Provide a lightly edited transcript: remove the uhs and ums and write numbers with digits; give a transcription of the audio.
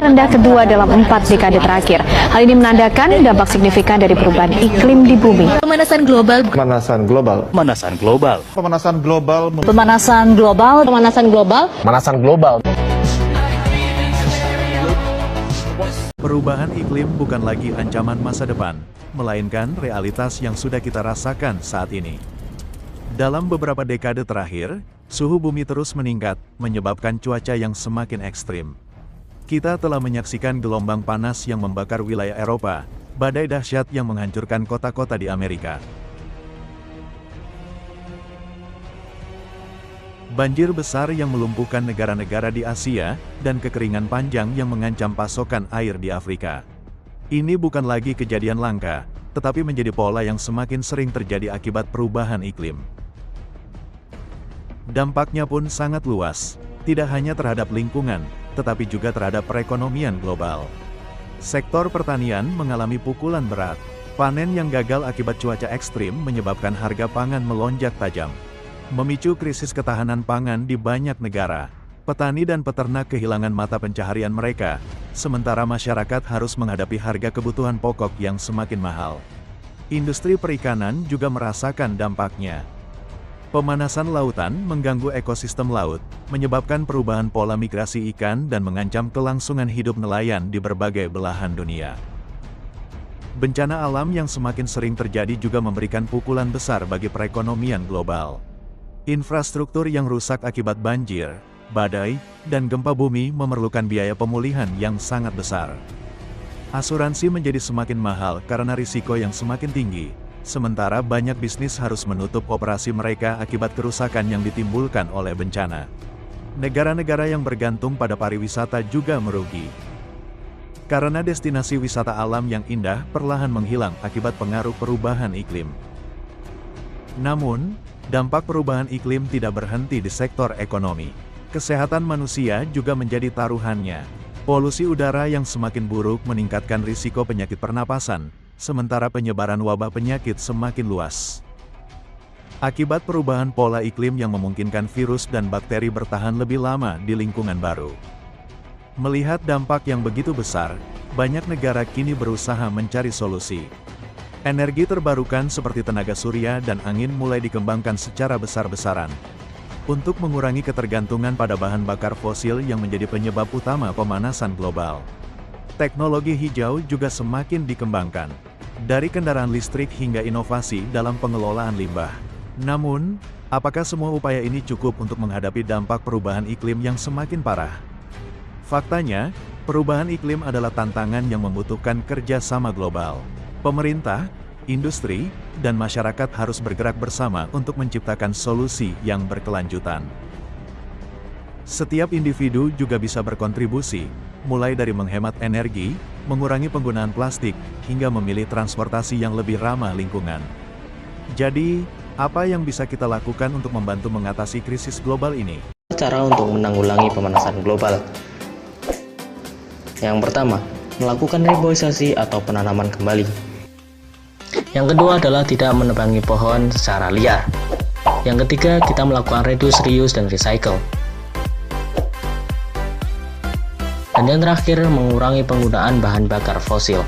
terendah kedua dalam 4 dekade terakhir. Hal ini menandakan dampak signifikan dari perubahan iklim di bumi. Pemanasan global. Pemanasan global. Pemanasan global. Pemanasan global. Pemanasan global. Pemanasan global. Pemanasan global. Perubahan iklim bukan lagi ancaman masa depan, melainkan realitas yang sudah kita rasakan saat ini. Dalam beberapa dekade terakhir, suhu bumi terus meningkat, menyebabkan cuaca yang semakin ekstrim. Kita telah menyaksikan gelombang panas yang membakar wilayah Eropa, badai dahsyat yang menghancurkan kota-kota di Amerika. Banjir besar yang melumpuhkan negara-negara di Asia, dan kekeringan panjang yang mengancam pasokan air di Afrika. Ini bukan lagi kejadian langka, tetapi menjadi pola yang semakin sering terjadi akibat perubahan iklim. Dampaknya pun sangat luas, tidak hanya terhadap lingkungan, tetapi juga terhadap perekonomian global. Sektor pertanian mengalami pukulan berat. Panen yang gagal akibat cuaca ekstrim menyebabkan harga pangan melonjak tajam, memicu krisis ketahanan pangan di banyak negara. Petani dan peternak kehilangan mata pencaharian mereka, sementara masyarakat harus menghadapi harga kebutuhan pokok yang semakin mahal. Industri perikanan juga merasakan dampaknya. Pemanasan lautan mengganggu ekosistem laut, menyebabkan perubahan pola migrasi ikan dan mengancam kelangsungan hidup nelayan di berbagai belahan dunia. Bencana alam yang semakin sering terjadi juga memberikan pukulan besar bagi perekonomian global. Infrastruktur yang rusak akibat banjir, badai, dan gempa bumi memerlukan biaya pemulihan yang sangat besar. Asuransi menjadi semakin mahal karena risiko yang semakin tinggi, sementara banyak bisnis harus menutup operasi mereka akibat kerusakan yang ditimbulkan oleh bencana. Negara-negara yang bergantung pada pariwisata juga merugi, karena destinasi wisata alam yang indah perlahan menghilang akibat pengaruh perubahan iklim. Namun, dampak perubahan iklim tidak berhenti di sektor ekonomi. Kesehatan manusia juga menjadi taruhannya. Polusi udara yang semakin buruk meningkatkan risiko penyakit pernapasan, sementara penyebaran wabah penyakit semakin luas. Akibat perubahan pola iklim yang memungkinkan virus dan bakteri bertahan lebih lama di lingkungan baru. Melihat dampak yang begitu besar, banyak negara kini berusaha mencari solusi. Energi terbarukan seperti tenaga surya dan angin mulai dikembangkan secara besar-besaran untuk mengurangi ketergantungan pada bahan bakar fosil yang menjadi penyebab utama pemanasan global. Teknologi hijau juga semakin dikembangkan, dari kendaraan listrik hingga inovasi dalam pengelolaan limbah. Namun, apakah semua upaya ini cukup untuk menghadapi dampak perubahan iklim yang semakin parah? Faktanya, perubahan iklim adalah tantangan yang membutuhkan kerjasama global. Pemerintah, industri, dan masyarakat harus bergerak bersama untuk menciptakan solusi yang berkelanjutan. Setiap individu juga bisa berkontribusi, mulai dari menghemat energi, mengurangi penggunaan plastik, hingga memilih transportasi yang lebih ramah lingkungan. Jadi, apa yang bisa kita lakukan untuk membantu mengatasi krisis global ini? Cara untuk menanggulangi pemanasan global. Yang pertama, melakukan reboisasi atau penanaman kembali. Yang kedua adalah tidak menebangi pohon secara liar. Yang ketiga, kita melakukan reduce, reuse, dan recycle. Dan yang terakhir, mengurangi penggunaan bahan bakar fosil.